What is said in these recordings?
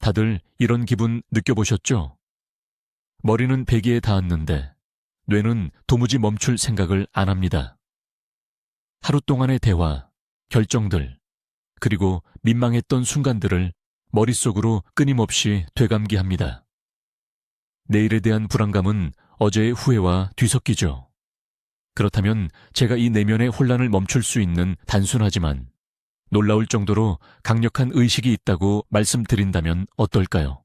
다들 이런 기분 느껴보셨죠? 머리는 베기에 닿았는데 뇌는 도무지 멈출 생각을 안 합니다. 하루 동안의 대화, 결정들, 그리고 민망했던 순간들을 머릿속으로 끊임없이 되감기합니다. 내일에 대한 불안감은 어제의 후회와 뒤섞이죠. 그렇다면 제가 이 내면의 혼란을 멈출 수 있는 단순하지만 놀라울 정도로 강력한 의식이 있다고 말씀드린다면 어떨까요?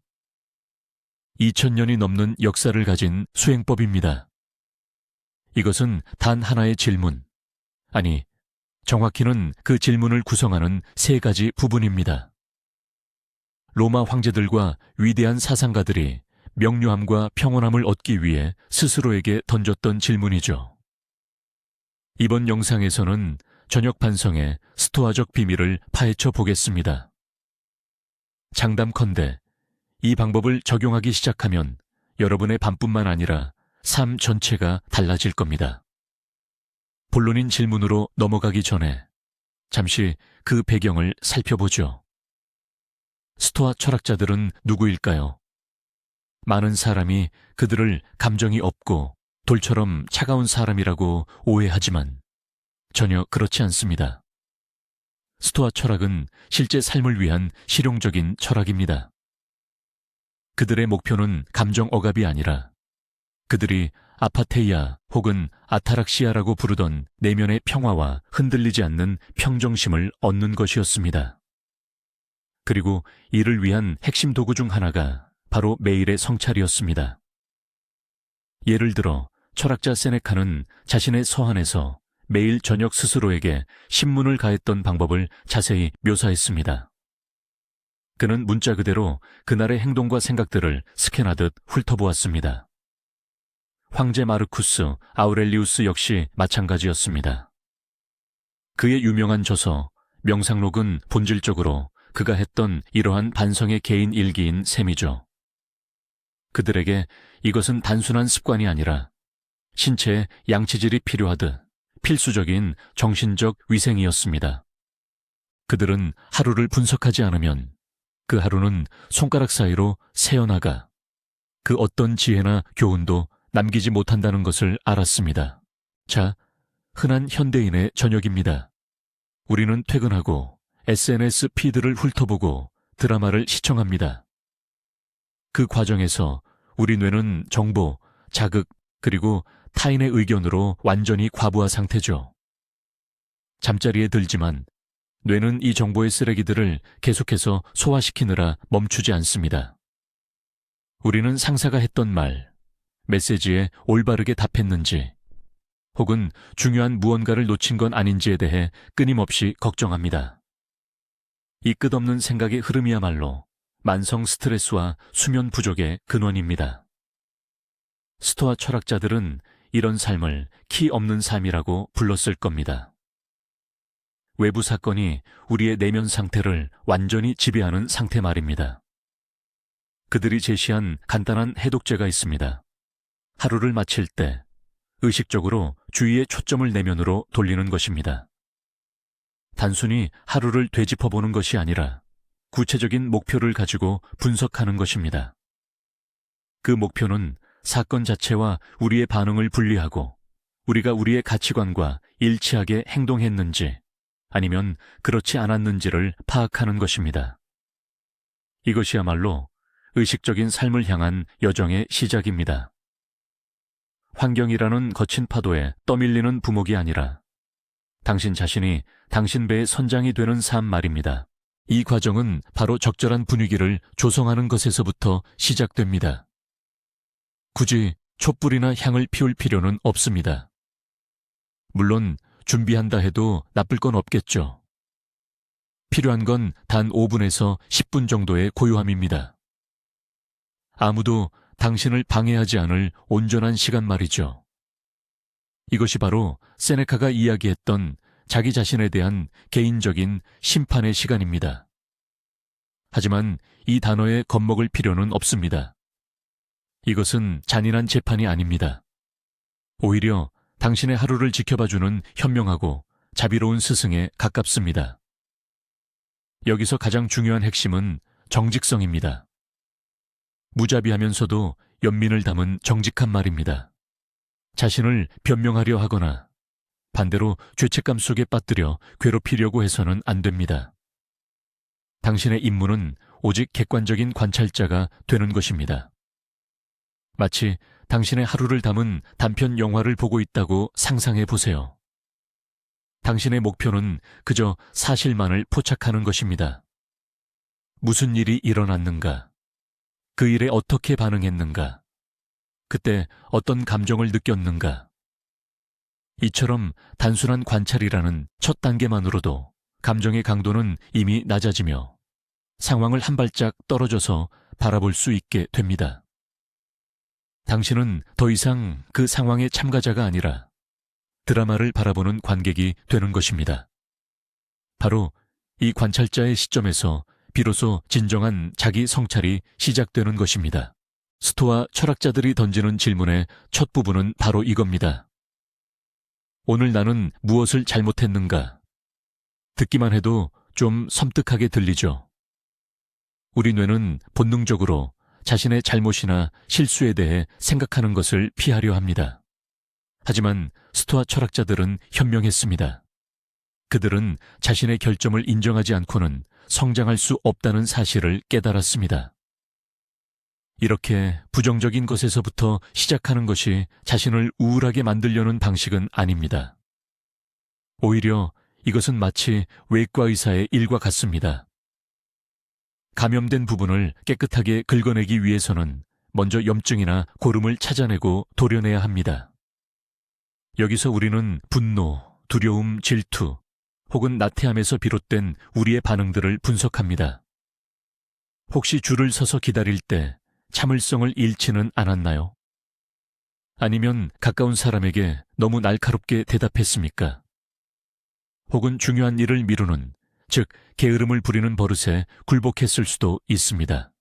2000년이 넘는 역사를 가진 수행법입니다. 이것은 단 하나의 질문, 아니, 정확히는 그 질문을 구성하는 세 가지 부분입니다. 로마 황제들과 위대한 사상가들이 명료함과 평온함을 얻기 위해 스스로에게 던졌던 질문이죠. 이번 영상에서는 저녁 반성의 스토아적 비밀을 파헤쳐 보겠습니다. 장담컨대 이 방법을 적용하기 시작하면 여러분의 밤뿐만 아니라 삶 전체가 달라질 겁니다. 본론인 질문으로 넘어가기 전에 잠시 그 배경을 살펴보죠. 스토아 철학자들은 누구일까요? 많은 사람이 그들을 감정이 없고 돌처럼 차가운 사람이라고 오해하지만 전혀 그렇지 않습니다. 스토아 철학은 실제 삶을 위한 실용적인 철학입니다. 그들의 목표는 감정 억압이 아니라 그들이 아파테이아 혹은 아타락시아라고 부르던 내면의 평화와 흔들리지 않는 평정심을 얻는 것이었습니다. 그리고 이를 위한 핵심 도구 중 하나가 바로 매일의 성찰이었습니다. 예를 들어 철학자 세네카는 자신의 서한에서 매일 저녁 스스로에게 신문을 가했던 방법을 자세히 묘사했습니다. 그는 문자 그대로 그날의 행동과 생각들을 스캔하듯 훑어보았습니다. 황제 마르쿠스 아우렐리우스 역시 마찬가지였습니다. 그의 유명한 저서 명상록은 본질적으로 그가 했던 이러한 반성의 개인 일기인 셈이죠. 그들에게 이것은 단순한 습관이 아니라 신체에 양치질이 필요하듯 필수적인 정신적 위생이었습니다. 그들은 하루를 분석하지 않으면 그 하루는 손가락 사이로 새어나가 그 어떤 지혜나 교훈도 남기지 못한다는 것을 알았습니다. 자, 흔한 현대인의 저녁입니다. 우리는 퇴근하고 SNS 피드를 훑어보고 드라마를 시청합니다. 그 과정에서 우리 뇌는 정보, 자극, 그리고 타인의 의견으로 완전히 과부하 상태죠. 잠자리에 들지만 뇌는 이 정보의 쓰레기들을 계속해서 소화시키느라 멈추지 않습니다. 우리는 상사가 했던 말, 메시지에 올바르게 답했는지, 혹은 중요한 무언가를 놓친 건 아닌지에 대해 끊임없이 걱정합니다. 이 끝없는 생각의 흐름이야말로 만성 스트레스와 수면 부족의 근원입니다. 스토아 철학자들은 이런 삶을 키 없는 삶이라고 불렀을 겁니다. 외부 사건이 우리의 내면 상태를 완전히 지배하는 상태 말입니다. 그들이 제시한 간단한 해독제가 있습니다. 하루를 마칠 때 의식적으로 주의의 초점을 내면으로 돌리는 것입니다. 단순히 하루를 되짚어보는 것이 아니라 구체적인 목표를 가지고 분석하는 것입니다. 그 목표는 사건 자체와 우리의 반응을 분리하고 우리가 우리의 가치관과 일치하게 행동했는지 아니면 그렇지 않았는지를 파악하는 것입니다. 이것이야말로 의식적인 삶을 향한 여정의 시작입니다. 환경이라는 거친 파도에 떠밀리는 부목이 아니라 당신 자신이 당신 배의 선장이 되는 삶 말입니다. 이 과정은 바로 적절한 분위기를 조성하는 것에서부터 시작됩니다. 굳이 촛불이나 향을 피울 필요는 없습니다. 물론 준비한다 해도 나쁠 건 없겠죠. 필요한 건 단 5분에서 10분 정도의 고요함입니다. 아무도 당신을 방해하지 않을 온전한 시간 말이죠. 이것이 바로 세네카가 이야기했던 자기 자신에 대한 개인적인 심판의 시간입니다. 하지만 이 단어에 겁먹을 필요는 없습니다. 이것은 잔인한 재판이 아닙니다. 오히려 당신의 하루를 지켜봐주는 현명하고 자비로운 스승에 가깝습니다. 여기서 가장 중요한 핵심은 정직성입니다. 무자비하면서도 연민을 담은 정직한 말입니다. 자신을 변명하려 하거나 반대로 죄책감 속에 빠뜨려 괴롭히려고 해서는 안 됩니다. 당신의 임무는 오직 객관적인 관찰자가 되는 것입니다. 마치 당신의 하루를 담은 단편 영화를 보고 있다고 상상해 보세요. 당신의 목표는 그저 사실만을 포착하는 것입니다. 무슨 일이 일어났는가? 그 일에 어떻게 반응했는가? 그때 어떤 감정을 느꼈는가? 이처럼 단순한 관찰이라는 첫 단계만으로도 감정의 강도는 이미 낮아지며 상황을 한 발짝 떨어져서 바라볼 수 있게 됩니다. 당신은 더 이상 그 상황의 참가자가 아니라 드라마를 바라보는 관객이 되는 것입니다. 바로 이 관찰자의 시점에서 비로소 진정한 자기 성찰이 시작되는 것입니다. 스토아 철학자들이 던지는 질문의 첫 부분은 바로 이겁니다. 오늘 나는 무엇을 잘못했는가? 듣기만 해도 좀 섬뜩하게 들리죠. 우리 뇌는 본능적으로 자신의 잘못이나 실수에 대해 생각하는 것을 피하려 합니다. 하지만 스토아 철학자들은 현명했습니다. 그들은 자신의 결점을 인정하지 않고는 성장할 수 없다는 사실을 깨달았습니다. 이렇게 부정적인 것에서부터 시작하는 것이 자신을 우울하게 만들려는 방식은 아닙니다. 오히려 이것은 마치 외과 의사의 일과 같습니다. 감염된 부분을 깨끗하게 긁어내기 위해서는 먼저 염증이나 고름을 찾아내고 도려내야 합니다. 여기서 우리는 분노, 두려움, 질투, 혹은 나태함에서 비롯된 우리의 반응들을 분석합니다. 혹시 줄을 서서 기다릴 때 참을성을 잃지는 않았나요? 아니면 가까운 사람에게 너무 날카롭게 대답했습니까? 혹은 중요한 일을 미루는, 즉 게으름을 부리는 버릇에 굴복했을 수도 있습니다.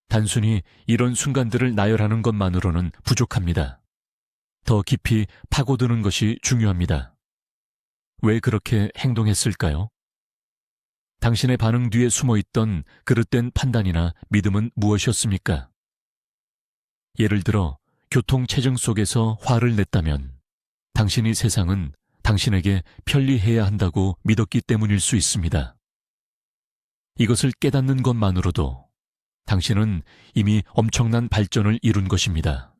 단순히 이런 순간들을 나열하는 것만으로는 부족합니다. 더 깊이 파고드는 것이 중요합니다. 왜 그렇게 행동했을까요? 당신의 반응 뒤에 숨어있던 그릇된 판단이나 믿음은 무엇이었습니까? 예를 들어 교통체증 속에서 화를 냈다면 당신이 세상은 당신에게 편리해야 한다고 믿었기 때문일 수 있습니다. 이것을 깨닫는 것만으로도 당신은 이미 엄청난 발전을 이룬 것입니다.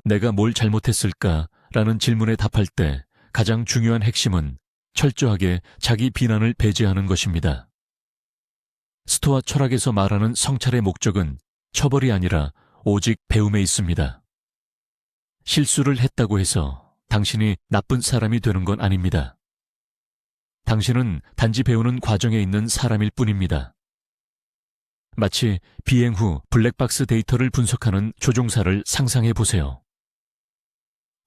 내가 뭘 잘못했을까라는 질문에 답할 때 가장 중요한 핵심은 철저하게 자기 비난을 배제하는 것입니다. 스토아 철학에서 말하는 성찰의 목적은 처벌이 아니라 오직 배움에 있습니다. 실수를 했다고 해서 당신이 나쁜 사람이 되는 건 아닙니다. 당신은 단지 배우는 과정에 있는 사람일 뿐입니다. 마치 비행 후 블랙박스 데이터를 분석하는 조종사를 상상해 보세요.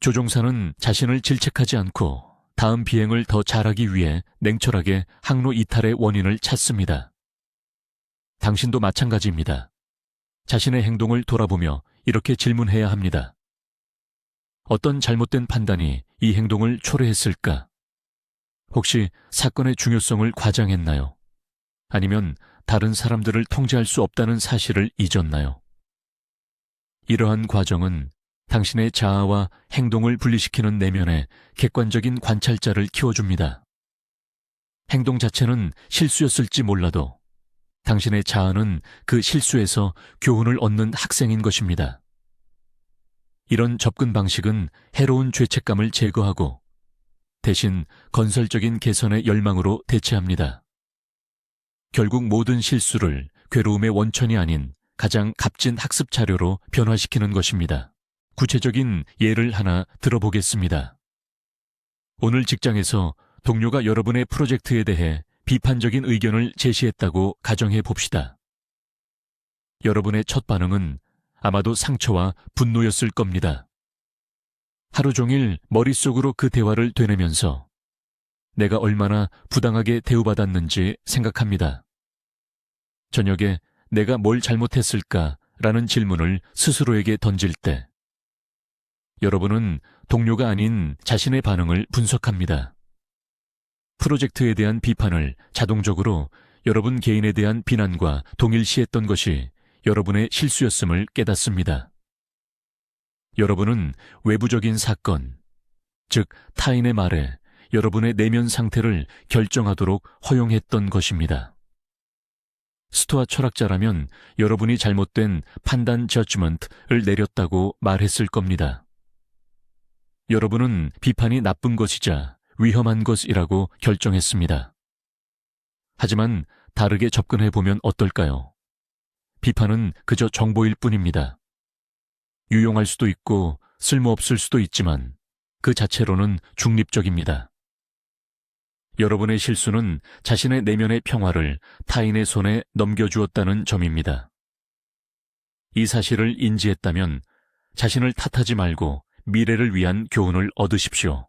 조종사는 자신을 질책하지 않고 다음 비행을 더 잘하기 위해 냉철하게 항로 이탈의 원인을 찾습니다. 당신도 마찬가지입니다. 자신의 행동을 돌아보며 이렇게 질문해야 합니다. 어떤 잘못된 판단이 이 행동을 초래했을까? 혹시 사건의 중요성을 과장했나요? 아니면 다른 사람들을 통제할 수 없다는 사실을 잊었나요? 이러한 과정은 당신의 자아와 행동을 분리시키는 내면의 객관적인 관찰자를 키워줍니다. 행동 자체는 실수였을지 몰라도 당신의 자아는 그 실수에서 교훈을 얻는 학생인 것입니다. 이런 접근 방식은 해로운 죄책감을 제거하고 대신 건설적인 개선의 열망으로 대체합니다. 결국 모든 실수를 괴로움의 원천이 아닌 가장 값진 학습 자료로 변화시키는 것입니다. 구체적인 예를 하나 들어보겠습니다. 오늘 직장에서 동료가 여러분의 프로젝트에 대해 비판적인 의견을 제시했다고 가정해 봅시다. 여러분의 첫 반응은 아마도 상처와 분노였을 겁니다. 하루 종일 머릿속으로 그 대화를 되뇌면서 내가 얼마나 부당하게 대우받았는지 생각합니다. 저녁에 내가 뭘 잘못했을까라는 질문을 스스로에게 던질 때 여러분은 동료가 아닌 자신의 반응을 분석합니다. 프로젝트에 대한 비판을 자동적으로 여러분 개인에 대한 비난과 동일시했던 것이 여러분의 실수였음을 깨닫습니다. 여러분은 외부적인 사건, 즉 타인의 말에 여러분의 내면 상태를 결정하도록 허용했던 것입니다. 스토아 철학자라면 여러분이 잘못된 판단 저지먼트를 내렸다고 말했을 겁니다. 여러분은 비판이 나쁜 것이자 위험한 것이라고 결정했습니다. 하지만 다르게 접근해보면 어떨까요? 비판은 그저 정보일 뿐입니다. 유용할 수도 있고 쓸모없을 수도 있지만 그 자체로는 중립적입니다. 여러분의 실수는 자신의 내면의 평화를 타인의 손에 넘겨주었다는 점입니다. 이 사실을 인지했다면 자신을 탓하지 말고 미래를 위한 교훈을 얻으십시오.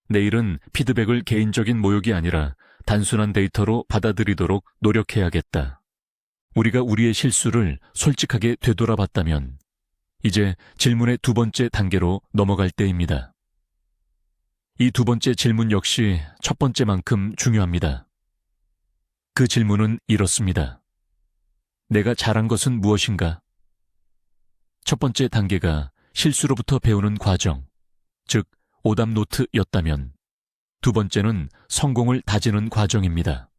내일은 피드백을 개인적인 모욕이 아니라 단순한 데이터로 받아들이도록 노력해야겠다. 우리가 우리의 실수를 솔직하게 되돌아봤다면 이제 질문의 두 번째 단계로 넘어갈 때입니다. 이 두 번째 질문 역시 첫 번째만큼 중요합니다. 그 질문은 이렇습니다. 내가 잘한 것은 무엇인가? 첫 번째 단계가 실수로부터 배우는 과정, 즉 오답노트였다면 두 번째는 성공을 다지는 과정입니다.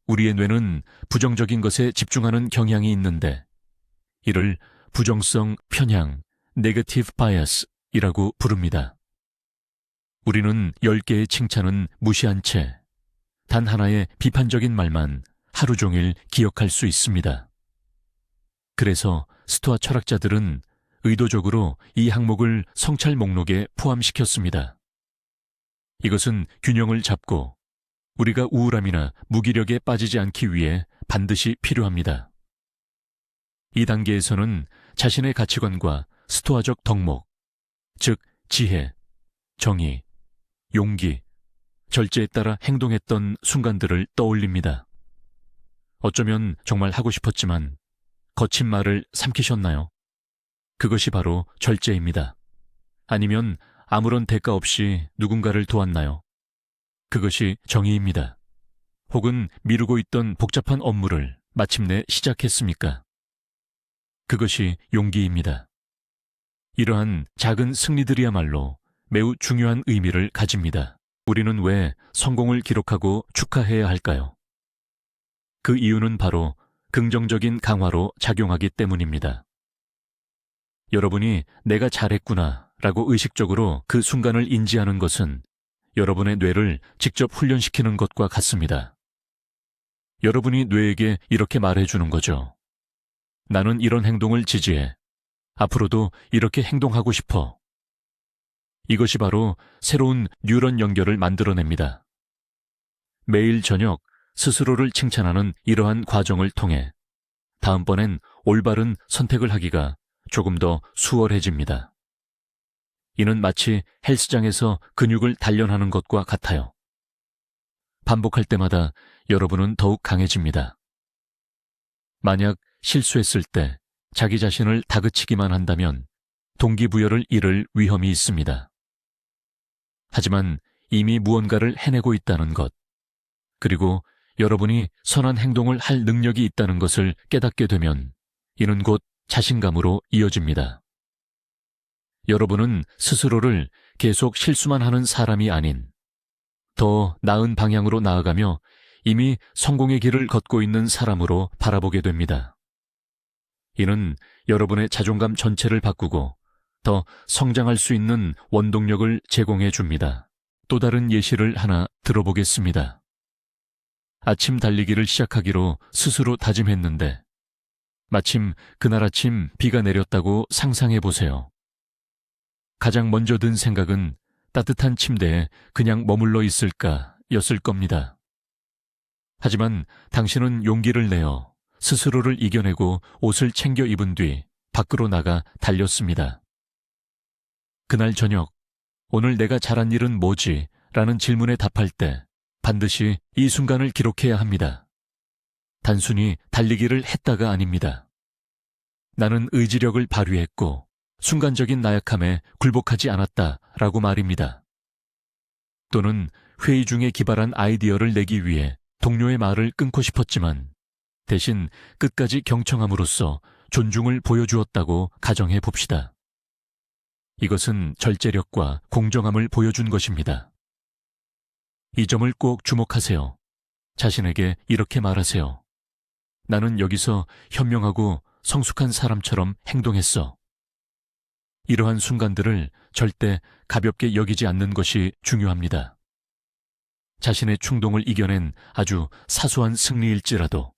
우리의 뇌는 부정적인 것에 집중하는 경향이 있는데 이를 부정성 편향, 네거티브 바이어스이라고 부릅니다. 우리는 10개의 칭찬은 무시한 채 단 하나의 비판적인 말만 하루 종일 기억할 수 있습니다. 그래서 스토아 철학자들은 의도적으로 이 항목을 성찰 목록에 포함시켰습니다. 이것은 균형을 잡고 우리가 우울함이나 무기력에 빠지지 않기 위해 반드시 필요합니다. 이 단계에서는 자신의 가치관과 스토아적 덕목, 즉 지혜, 정의, 용기, 절제에 따라 행동했던 순간들을 떠올립니다. 어쩌면 정말 하고 싶었지만 거친 말을 삼키셨나요? 그것이 바로 절제입니다. 아니면 아무런 대가 없이 누군가를 도왔나요? 그것이 정의입니다. 혹은 미루고 있던 복잡한 업무를 마침내 시작했습니까? 그것이 용기입니다. 이러한 작은 승리들이야말로 매우 중요한 의미를 가집니다. 우리는 왜 성공을 기록하고 축하해야 할까요? 그 이유는 바로 긍정적인 강화로 작용하기 때문입니다. 여러분이 내가 잘했구나 라고 의식적으로 그 순간을 인지하는 것은 여러분의 뇌를 직접 훈련시키는 것과 같습니다. 여러분이 뇌에게 이렇게 말해주는 거죠. 나는 이런 행동을 지지해. 앞으로도 이렇게 행동하고 싶어. 이것이 바로 새로운 뉴런 연결을 만들어냅니다. 매일 저녁 스스로를 칭찬하는 이러한 과정을 통해 다음번엔 올바른 선택을 하기가 조금 더 수월해집니다. 이는 마치 헬스장에서 근육을 단련하는 것과 같아요. 반복할 때마다 여러분은 더욱 강해집니다. 만약 실수했을 때 자기 자신을 다그치기만 한다면 동기부여를 잃을 위험이 있습니다. 하지만 이미 무언가를 해내고 있다는 것, 그리고 여러분이 선한 행동을 할 능력이 있다는 것을 깨닫게 되면 이는 곧 자신감으로 이어집니다. 여러분은 스스로를 계속 실수만 하는 사람이 아닌 더 나은 방향으로 나아가며 이미 성공의 길을 걷고 있는 사람으로 바라보게 됩니다. 이는 여러분의 자존감 전체를 바꾸고 더 성장할 수 있는 원동력을 제공해 줍니다. 또 다른 예시를 하나 들어보겠습니다. 아침 달리기를 시작하기로 스스로 다짐했는데 마침 그날 아침 비가 내렸다고 상상해 보세요. 가장 먼저 든 생각은 따뜻한 침대에 그냥 머물러 있을까였을 겁니다. 하지만 당신은 용기를 내어 스스로를 이겨내고 옷을 챙겨 입은 뒤 밖으로 나가 달렸습니다. 그날 저녁, 오늘 내가 잘한 일은 뭐지? 라는 질문에 답할 때 반드시 이 순간을 기록해야 합니다. 단순히 달리기를 했다가 아닙니다. 나는 의지력을 발휘했고 순간적인 나약함에 굴복하지 않았다 라고 말입니다. 또는 회의 중에 기발한 아이디어를 내기 위해 동료의 말을 끊고 싶었지만 대신 끝까지 경청함으로써 존중을 보여주었다고 가정해 봅시다. 이것은 절제력과 공정함을 보여준 것입니다. 이 점을 꼭 주목하세요. 자신에게 이렇게 말하세요. 나는 여기서 현명하고 성숙한 사람처럼 행동했어. 이러한 순간들을 절대 가볍게 여기지 않는 것이 중요합니다. 자신의 충동을 이겨낸 아주 사소한 승리일지라도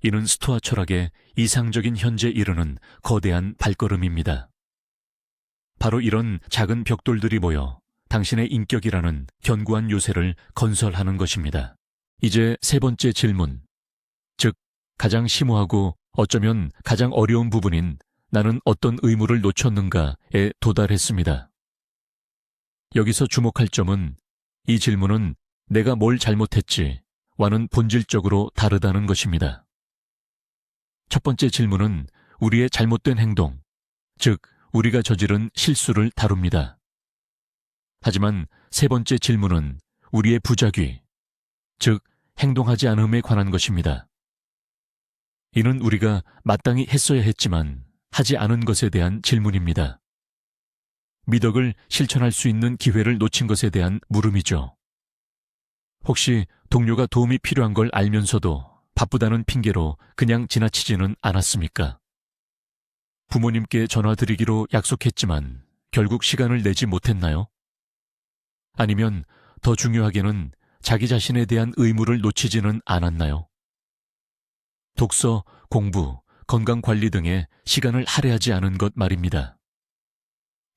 이는 스토아 철학의 이상적인 현재에 이르는 거대한 발걸음입니다. 바로 이런 작은 벽돌들이 모여 당신의 인격이라는 견고한 요새를 건설하는 것입니다. 이제 세 번째 질문, 즉 가장 심오하고 어쩌면 가장 어려운 부분인 나는 어떤 의무를 놓쳤는가에 도달했습니다. 여기서 주목할 점은 이 질문은 내가 뭘 잘못했지와는 본질적으로 다르다는 것입니다. 첫 번째 질문은 우리의 잘못된 행동, 즉 우리가 저지른 실수를 다룹니다. 하지만 세 번째 질문은 우리의 부작위, 즉 행동하지 않음에 관한 것입니다. 이는 우리가 마땅히 했어야 했지만 하지 않은 것에 대한 질문입니다. 미덕을 실천할 수 있는 기회를 놓친 것에 대한 물음이죠. 혹시 동료가 도움이 필요한 걸 알면서도 바쁘다는 핑계로 그냥 지나치지는 않았습니까? 부모님께 전화드리기로 약속했지만 결국 시간을 내지 못했나요? 아니면 더 중요하게는 자기 자신에 대한 의무를 놓치지는 않았나요? 독서, 공부, 건강관리 등에 시간을 할애하지 않은 것 말입니다.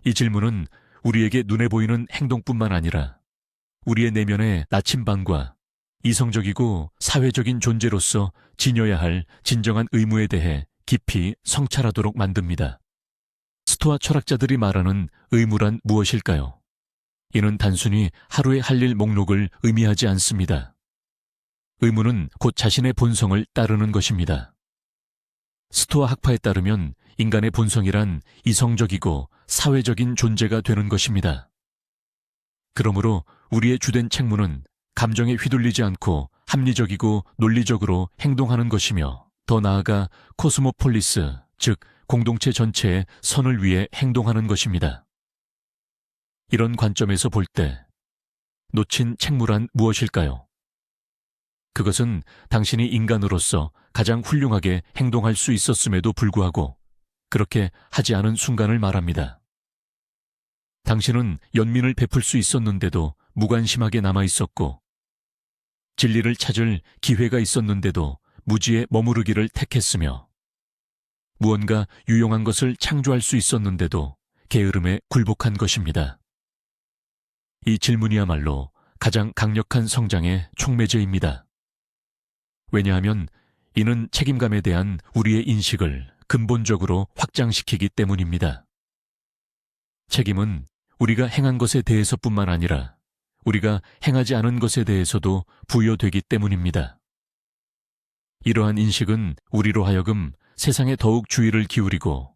이 질문은 우리에게 눈에 보이는 행동뿐만 아니라 우리의 내면의 나침반과 이성적이고 사회적인 존재로서 지녀야 할 진정한 의무에 대해 깊이 성찰하도록 만듭니다. 스토아 철학자들이 말하는 의무란 무엇일까요? 이는 단순히 하루의 할 일 목록을 의미하지 않습니다. 의무는 곧 자신의 본성을 따르는 것입니다. 스토아 학파에 따르면 인간의 본성이란 이성적이고 사회적인 존재가 되는 것입니다. 그러므로 우리의 주된 책무는 감정에 휘둘리지 않고 합리적이고 논리적으로 행동하는 것이며 더 나아가 코스모폴리스, 즉 공동체 전체의 선을 위해 행동하는 것입니다. 이런 관점에서 볼 때 놓친 책무란 무엇일까요? 그것은 당신이 인간으로서 가장 훌륭하게 행동할 수 있었음에도 불구하고 그렇게 하지 않은 순간을 말합니다. 당신은 연민을 베풀 수 있었는데도 무관심하게 남아 있었고 진리를 찾을 기회가 있었는데도 무지에 머무르기를 택했으며 무언가 유용한 것을 창조할 수 있었는데도 게으름에 굴복한 것입니다. 이 질문이야말로 가장 강력한 성장의 촉매제입니다. 왜냐하면 이는 책임감에 대한 우리의 인식을 근본적으로 확장시키기 때문입니다. 책임은 우리가 행한 것에 대해서뿐만 아니라 우리가 행하지 않은 것에 대해서도 부여되기 때문입니다. 이러한 인식은 우리로 하여금 세상에 더욱 주의를 기울이고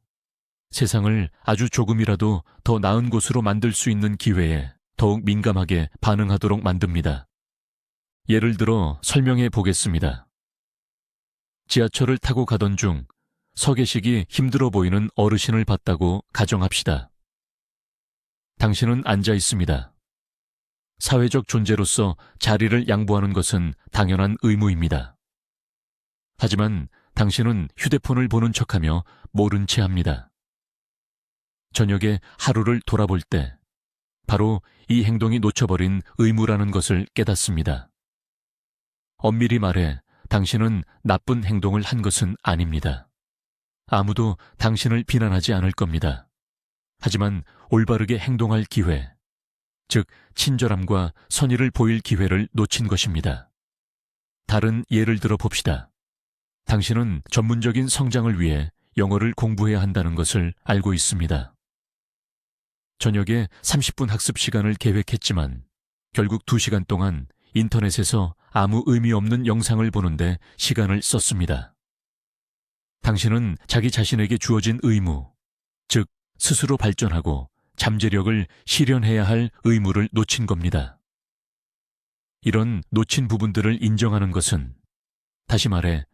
세상을 아주 조금이라도 더 나은 곳으로 만들 수 있는 기회에 더욱 민감하게 반응하도록 만듭니다. 예를 들어 설명해 보겠습니다. 지하철을 타고 가던 중 서 계시기 힘들어 보이는 어르신을 봤다고 가정합시다. 당신은 앉아 있습니다. 사회적 존재로서 자리를 양보하는 것은 당연한 의무입니다. 하지만 당신은 휴대폰을 보는 척하며 모른 채 합니다. 저녁에 하루를 돌아볼 때 바로 이 행동이 놓쳐버린 의무라는 것을 깨닫습니다. 엄밀히 말해 당신은 나쁜 행동을 한 것은 아닙니다. 아무도 당신을 비난하지 않을 겁니다. 하지만 올바르게 행동할 기회, 즉 친절함과 선의를 보일 기회를 놓친 것입니다. 다른 예를 들어 봅시다. 당신은 전문적인 성장을 위해 영어를 공부해야 한다는 것을 알고 있습니다. 저녁에 30분 학습 시간을 계획했지만 결국 2시간 동안 인터넷에서 아무 의미 없는 영상을 보는데 시간을 썼습니다. 당신은 자기 자신에게 주어진 의무, 즉 스스로 발전하고 잠재력을 실현해야 할 의무를 놓친 겁니다. 이런 놓친 부분들을 인정하는 것은 다시 말해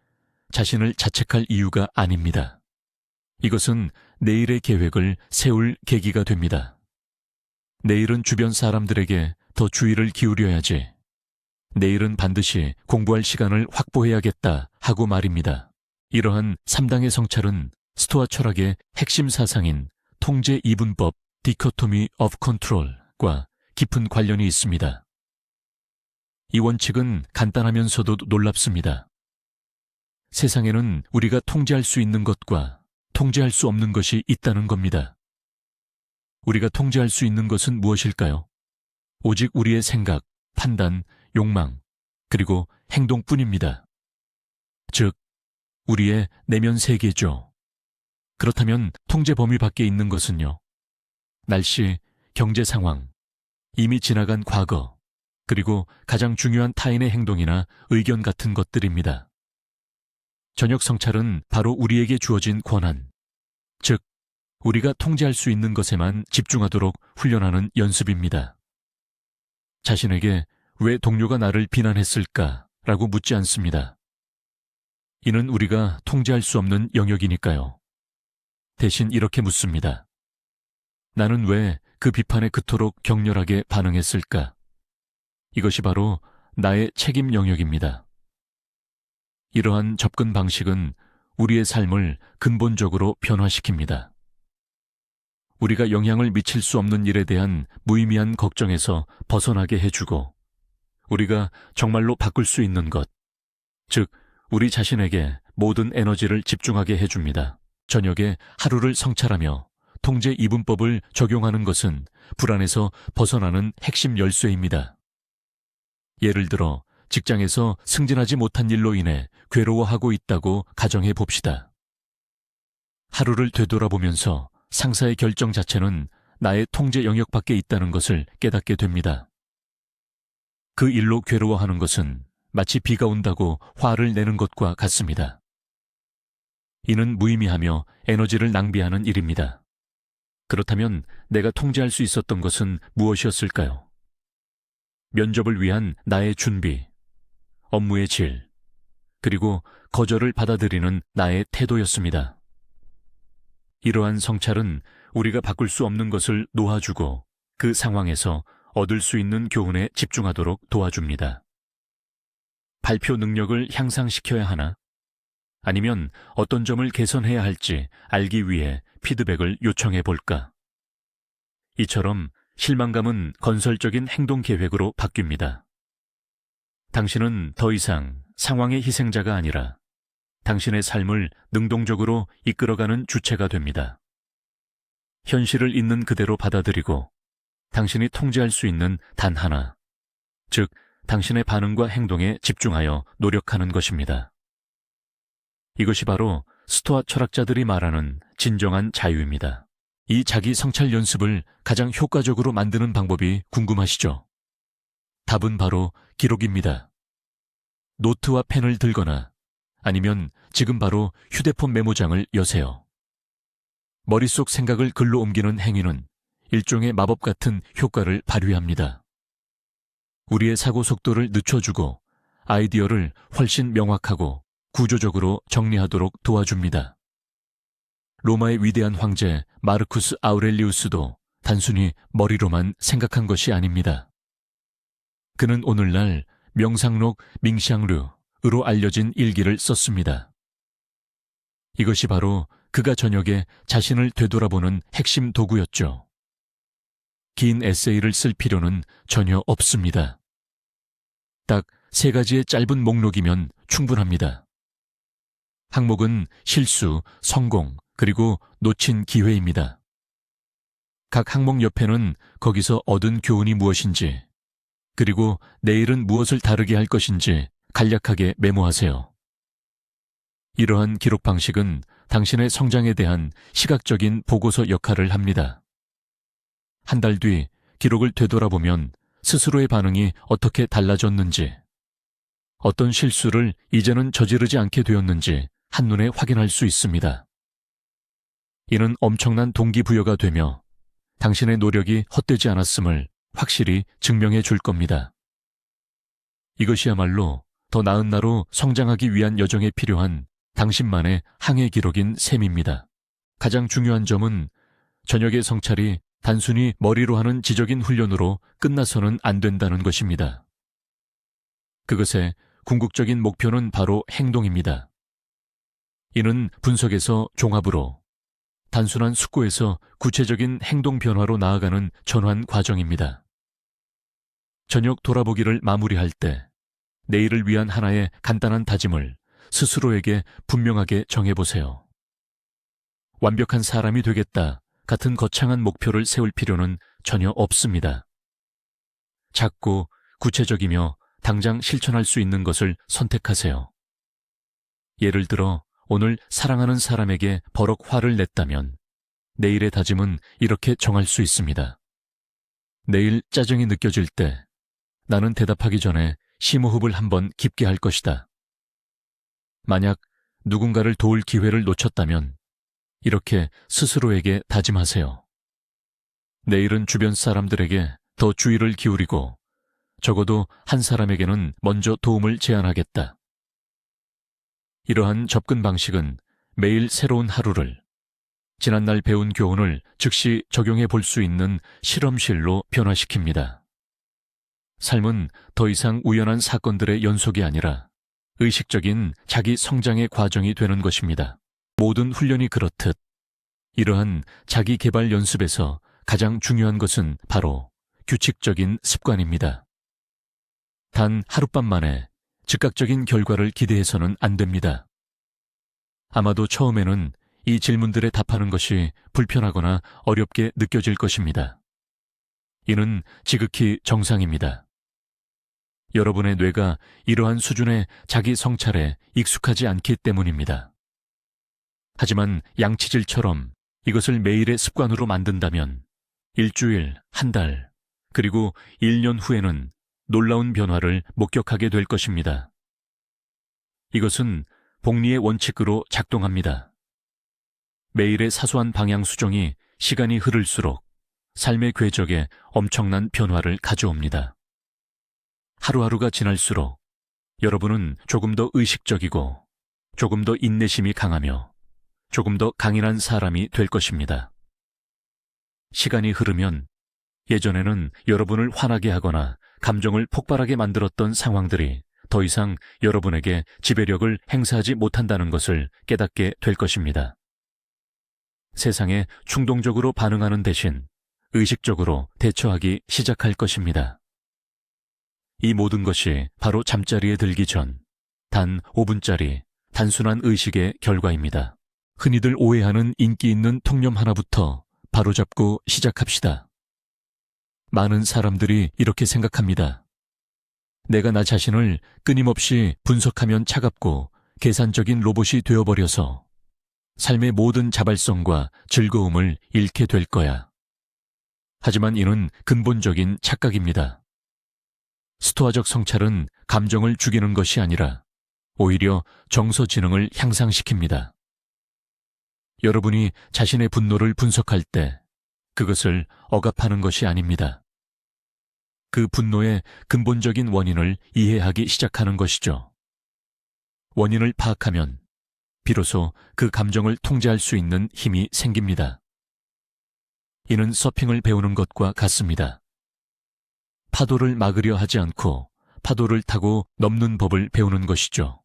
자신을 자책할 이유가 아닙니다. 이것은 내일의 계획을 세울 계기가 됩니다. 내일은 주변 사람들에게 더 주의를 기울여야지. 내일은 반드시 공부할 시간을 확보해야겠다 하고 말입니다. 이러한 3당의 성찰은 스토아 철학의 핵심 사상인 통제 이분법 디코토미 오브 컨트롤과 깊은 관련이 있습니다. 이 원칙은 간단하면서도 놀랍습니다. 세상에는 우리가 통제할 수 있는 것과 통제할 수 없는 것이 있다는 겁니다. 우리가 통제할 수 있는 것은 무엇일까요? 오직 우리의 생각, 판단, 욕망, 그리고 행동뿐입니다. 즉, 우리의 내면 세계죠. 그렇다면 통제 범위 밖에 있는 것은요? 날씨, 경제 상황, 이미 지나간 과거, 그리고 가장 중요한 타인의 행동이나 의견 같은 것들입니다. 저녁 성찰은 바로 우리에게 주어진 권한, 즉, 우리가 통제할 수 있는 것에만 집중하도록 훈련하는 연습입니다. 자신에게 왜 동료가 나를 비난했을까라고 묻지 않습니다. 이는 우리가 통제할 수 없는 영역이니까요. 대신 이렇게 묻습니다. 나는 왜 그 비판에 그토록 격렬하게 반응했을까? 이것이 바로 나의 책임 영역입니다. 이러한 접근 방식은 우리의 삶을 근본적으로 변화시킵니다. 우리가 영향을 미칠 수 없는 일에 대한 무의미한 걱정에서 벗어나게 해주고, 우리가 정말로 바꿀 수 있는 것, 즉 우리 자신에게 모든 에너지를 집중하게 해줍니다. 저녁에 하루를 성찰하며 통제 이분법을 적용하는 것은 불안에서 벗어나는 핵심 열쇠입니다. 예를 들어 직장에서 승진하지 못한 일로 인해 괴로워하고 있다고 가정해 봅시다. 하루를 되돌아보면서 상사의 결정 자체는 나의 통제 영역 밖에 있다는 것을 깨닫게 됩니다. 그 일로 괴로워하는 것은 마치 비가 온다고 화를 내는 것과 같습니다. 이는 무의미하며 에너지를 낭비하는 일입니다. 그렇다면 내가 통제할 수 있었던 것은 무엇이었을까요? 면접을 위한 나의 준비, 업무의 질, 그리고 거절을 받아들이는 나의 태도였습니다. 이러한 성찰은 우리가 바꿀 수 없는 것을 놓아주고 그 상황에서 얻을 수 있는 교훈에 집중하도록 도와줍니다. 발표 능력을 향상시켜야 하나? 아니면 어떤 점을 개선해야 할지 알기 위해 피드백을 요청해 볼까? 이처럼 실망감은 건설적인 행동 계획으로 바뀝니다. 당신은 더 이상 상황의 희생자가 아니라 당신의 삶을 능동적으로 이끌어가는 주체가 됩니다. 현실을 있는 그대로 받아들이고 당신이 통제할 수 있는 단 하나, 즉 당신의 반응과 행동에 집중하여 노력하는 것입니다. 이것이 바로 스토아 철학자들이 말하는 진정한 자유입니다. 이 자기 성찰 연습을 가장 효과적으로 만드는 방법이 궁금하시죠? 답은 바로 기록입니다. 노트와 펜을 들거나 아니면 지금 바로 휴대폰 메모장을 여세요. 머릿속 생각을 글로 옮기는 행위는 일종의 마법 같은 효과를 발휘합니다. 우리의 사고 속도를 늦춰주고 아이디어를 훨씬 명확하고 구조적으로 정리하도록 도와줍니다. 로마의 위대한 황제 마르쿠스 아우렐리우스도 단순히 머리로만 생각한 것이 아닙니다. 그는 오늘날 명상록 밍샹르으로 알려진 일기를 썼습니다. 이것이 바로 그가 저녁에 자신을 되돌아보는 핵심 도구였죠. 긴 에세이를 쓸 필요는 전혀 없습니다. 딱 3가지의 짧은 목록이면 충분합니다. 항목은 실수, 성공, 그리고 놓친 기회입니다. 각 항목 옆에는 거기서 얻은 교훈이 무엇인지, 그리고 내일은 무엇을 다르게 할 것인지 간략하게 메모하세요. 이러한 기록 방식은 당신의 성장에 대한 시각적인 보고서 역할을 합니다. 한 달 뒤 기록을 되돌아보면 스스로의 반응이 어떻게 달라졌는지, 어떤 실수를 이제는 저지르지 않게 되었는지 한눈에 확인할 수 있습니다. 이는 엄청난 동기부여가 되며 당신의 노력이 헛되지 않았음을 확실히 증명해 줄 겁니다. 이것이야말로 더 나은 나로 성장하기 위한 여정에 필요한 당신만의 항해 기록인 셈입니다. 가장 중요한 점은 저녁의 성찰이 단순히 머리로 하는 지적인 훈련으로 끝나서는 안 된다는 것입니다. 그것의 궁극적인 목표는 바로 행동입니다. 이는 분석에서 종합으로, 단순한 숙고에서 구체적인 행동 변화로 나아가는 전환 과정입니다. 저녁 돌아보기를 마무리할 때 내일을 위한 하나의 간단한 다짐을 스스로에게 분명하게 정해보세요. 완벽한 사람이 되겠다 같은 거창한 목표를 세울 필요는 전혀 없습니다. 작고 구체적이며 당장 실천할 수 있는 것을 선택하세요. 예를 들어 오늘 사랑하는 사람에게 버럭 화를 냈다면 내일의 다짐은 이렇게 정할 수 있습니다. 내일 짜증이 느껴질 때 나는 대답하기 전에 심호흡을 한번 깊게 할 것이다. 만약 누군가를 도울 기회를 놓쳤다면 이렇게 스스로에게 다짐하세요. 내일은 주변 사람들에게 더 주의를 기울이고 적어도 한 사람에게는 먼저 도움을 제안하겠다. 이러한 접근 방식은 매일 새로운 하루를, 지난날 배운 교훈을 즉시 적용해 볼 수 있는 실험실로 변화시킵니다. 삶은 더 이상 우연한 사건들의 연속이 아니라 의식적인 자기 성장의 과정이 되는 것입니다. 모든 훈련이 그렇듯 이러한 자기 개발 연습에서 가장 중요한 것은 바로 규칙적인 습관입니다. 단 하룻밤 만에 즉각적인 결과를 기대해서는 안 됩니다. 아마도 처음에는 이 질문들에 답하는 것이 불편하거나 어렵게 느껴질 것입니다. 이는 지극히 정상입니다. 여러분의 뇌가 이러한 수준의 자기 성찰에 익숙하지 않기 때문입니다. 하지만 양치질처럼 이것을 매일의 습관으로 만든다면 일주일, 한 달, 그리고 1년 후에는 놀라운 변화를 목격하게 될 것입니다. 이것은 복리의 원칙으로 작동합니다. 매일의 사소한 방향 수정이 시간이 흐를수록 삶의 궤적에 엄청난 변화를 가져옵니다. 하루하루가 지날수록 여러분은 조금 더 의식적이고 조금 더 인내심이 강하며 조금 더 강인한 사람이 될 것입니다. 시간이 흐르면 예전에는 여러분을 화나게 하거나 감정을 폭발하게 만들었던 상황들이 더 이상 여러분에게 지배력을 행사하지 못한다는 것을 깨닫게 될 것입니다. 세상에 충동적으로 반응하는 대신 의식적으로 대처하기 시작할 것입니다. 이 모든 것이 바로 잠자리에 들기 전 단 5분짜리 단순한 의식의 결과입니다. 흔히들 오해하는 인기 있는 통념 하나부터 바로잡고 시작합시다. 많은 사람들이 이렇게 생각합니다. 내가 나 자신을 끊임없이 분석하면 차갑고 계산적인 로봇이 되어버려서 삶의 모든 자발성과 즐거움을 잃게 될 거야. 하지만 이는 근본적인 착각입니다. 스토아적 성찰은 감정을 죽이는 것이 아니라 오히려 정서 지능을 향상시킵니다. 여러분이 자신의 분노를 분석할 때 그것을 억압하는 것이 아닙니다. 그 분노의 근본적인 원인을 이해하기 시작하는 것이죠. 원인을 파악하면 비로소 그 감정을 통제할 수 있는 힘이 생깁니다. 이는 서핑을 배우는 것과 같습니다. 파도를 막으려 하지 않고 파도를 타고 넘는 법을 배우는 것이죠.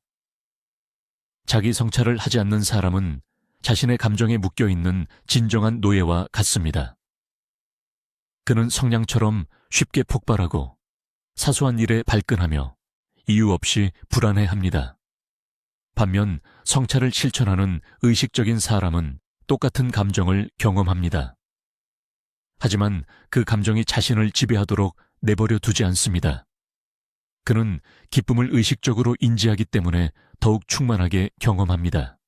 자기 성찰을 하지 않는 사람은 자신의 감정에 묶여있는 진정한 노예와 같습니다. 그는 성냥처럼 쉽게 폭발하고 사소한 일에 발끈하며 이유 없이 불안해합니다. 반면 성찰을 실천하는 의식적인 사람은 똑같은 감정을 경험합니다. 하지만 그 감정이 자신을 지배하도록 내버려 두지 않습니다. 그는 기쁨을 의식적으로 인지하기 때문에 더욱 충만하게 경험합니다.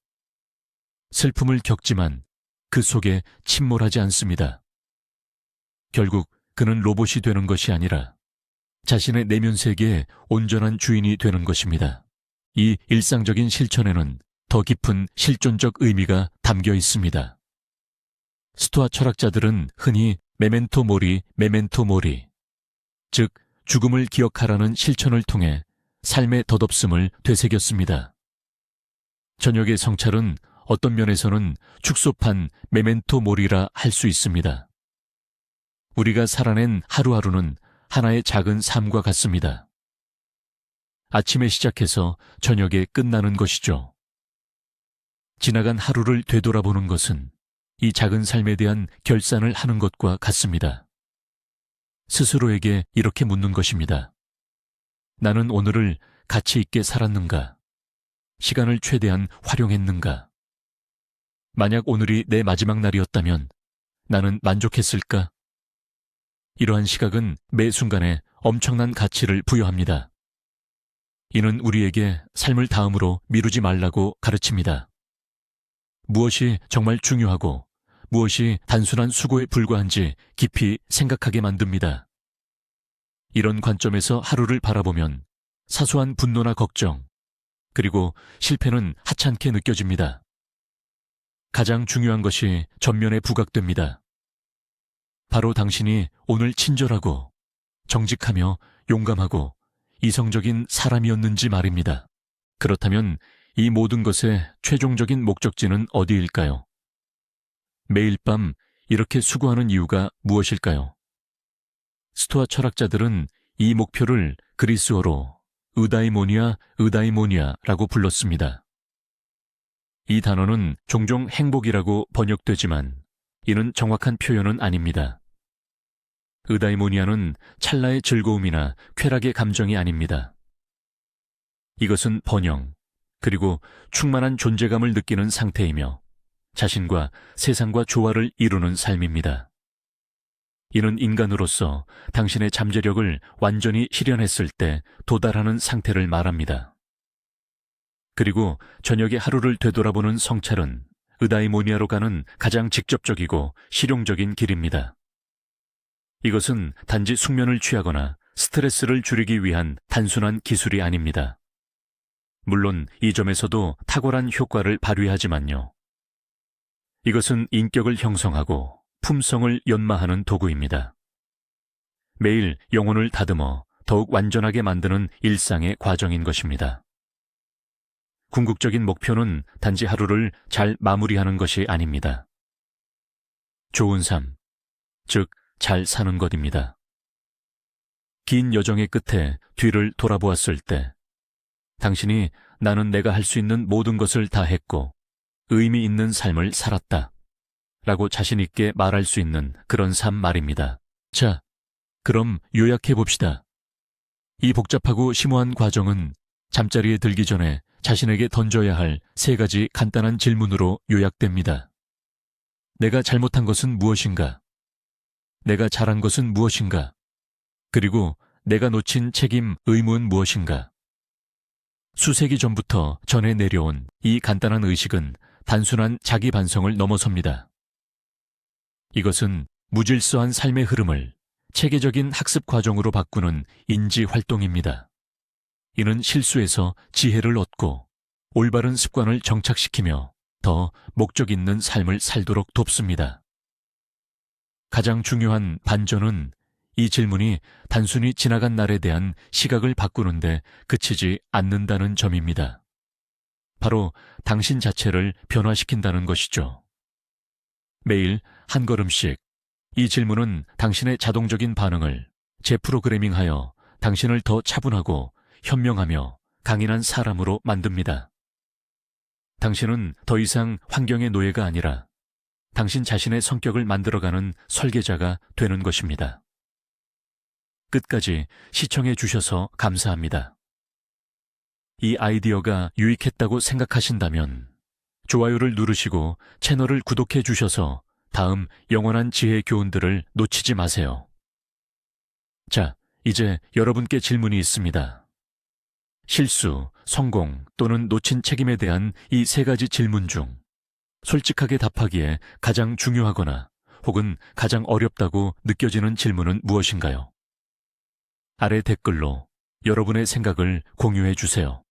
슬픔을 겪지만 그 속에 침몰하지 않습니다. 결국 그는 로봇이 되는 것이 아니라 자신의 내면 세계의 온전한 주인이 되는 것입니다. 이 일상적인 실천에는 더 깊은 실존적 의미가 담겨 있습니다. 스토아 철학자들은 흔히 메멘토 모리, 메멘토 모리, 즉 죽음을 기억하라는 실천을 통해 삶의 덧없음을 되새겼습니다. 저녁의 성찰은 어떤 면에서는 축소판 메멘토 모리라 할 수 있습니다. 우리가 살아낸 하루하루는 하나의 작은 삶과 같습니다. 아침에 시작해서 저녁에 끝나는 것이죠. 지나간 하루를 되돌아보는 것은 이 작은 삶에 대한 결산을 하는 것과 같습니다. 스스로에게 이렇게 묻는 것입니다. 나는 오늘을 가치 있게 살았는가? 시간을 최대한 활용했는가? 만약 오늘이 내 마지막 날이었다면 나는 만족했을까? 이러한 시각은 매 순간에 엄청난 가치를 부여합니다. 이는 우리에게 삶을 다음으로 미루지 말라고 가르칩니다. 무엇이 정말 중요하고 무엇이 단순한 수고에 불과한지 깊이 생각하게 만듭니다. 이런 관점에서 하루를 바라보면 사소한 분노나 걱정, 그리고 실패는 하찮게 느껴집니다. 가장 중요한 것이 전면에 부각됩니다. 바로 당신이 오늘 친절하고 정직하며 용감하고 이성적인 사람이었는지 말입니다. 그렇다면 이 모든 것의 최종적인 목적지는 어디일까요? 매일 밤 이렇게 수고하는 이유가 무엇일까요? 스토아 철학자들은 이 목표를 그리스어로 의다이모니아라고 불렀습니다. 이 단어는 종종 행복이라고 번역되지만 이는 정확한 표현은 아닙니다. 의다이모니아는 찰나의 즐거움이나 쾌락의 감정이 아닙니다. 이것은 번영, 그리고 충만한 존재감을 느끼는 상태이며 자신과 세상과 조화를 이루는 삶입니다. 이는 인간으로서 당신의 잠재력을 완전히 실현했을 때 도달하는 상태를 말합니다. 그리고 저녁의 하루를 되돌아보는 성찰은 의다이모니아로 가는 가장 직접적이고 실용적인 길입니다. 이것은 단지 숙면을 취하거나 스트레스를 줄이기 위한 단순한 기술이 아닙니다. 물론 이 점에서도 탁월한 효과를 발휘하지만요. 이것은 인격을 형성하고 품성을 연마하는 도구입니다. 매일 영혼을 다듬어 더욱 완전하게 만드는 일상의 과정인 것입니다. 궁극적인 목표는 단지 하루를 잘 마무리하는 것이 아닙니다. 좋은 삶, 즉 잘 사는 것입니다. 긴 여정의 끝에 뒤를 돌아보았을 때 당신이 나는 내가 할 수 있는 모든 것을 다 했고 의미 있는 삶을 살았다 라고 자신 있게 말할 수 있는 그런 삶 말입니다. 자, 그럼 요약해 봅시다. 이 복잡하고 심오한 과정은 잠자리에 들기 전에 자신에게 던져야 할 3가지 간단한 질문으로 요약됩니다. 내가 잘못한 것은 무엇인가? 내가 잘한 것은 무엇인가? 그리고 내가 놓친 책임, 의무는 무엇인가? 수세기 전부터 전해 내려온 이 간단한 의식은 단순한 자기 반성을 넘어섭니다. 이것은 무질서한 삶의 흐름을 체계적인 학습 과정으로 바꾸는 인지 활동입니다. 이는 실수에서 지혜를 얻고 올바른 습관을 정착시키며 더 목적 있는 삶을 살도록 돕습니다. 가장 중요한 반전은 이 질문이 단순히 지나간 날에 대한 시각을 바꾸는데 그치지 않는다는 점입니다. 바로 당신 자체를 변화시킨다는 것이죠. 매일 한 걸음씩 이 질문은 당신의 자동적인 반응을 재프로그래밍하여 당신을 더 차분하고 현명하며 강인한 사람으로 만듭니다. 당신은 더 이상 환경의 노예가 아니라 당신 자신의 성격을 만들어가는 설계자가 되는 것입니다. 끝까지 시청해 주셔서 감사합니다. 이 아이디어가 유익했다고 생각하신다면 좋아요를 누르시고 채널을 구독해 주셔서 다음 영원한 지혜 교훈들을 놓치지 마세요. 자, 이제 여러분께 질문이 있습니다. 실수, 성공 또는 놓친 책임에 대한 이 3가지 질문 중 솔직하게 답하기에 가장 중요하거나 혹은 가장 어렵다고 느껴지는 질문은 무엇인가요? 아래 댓글로 여러분의 생각을 공유해 주세요.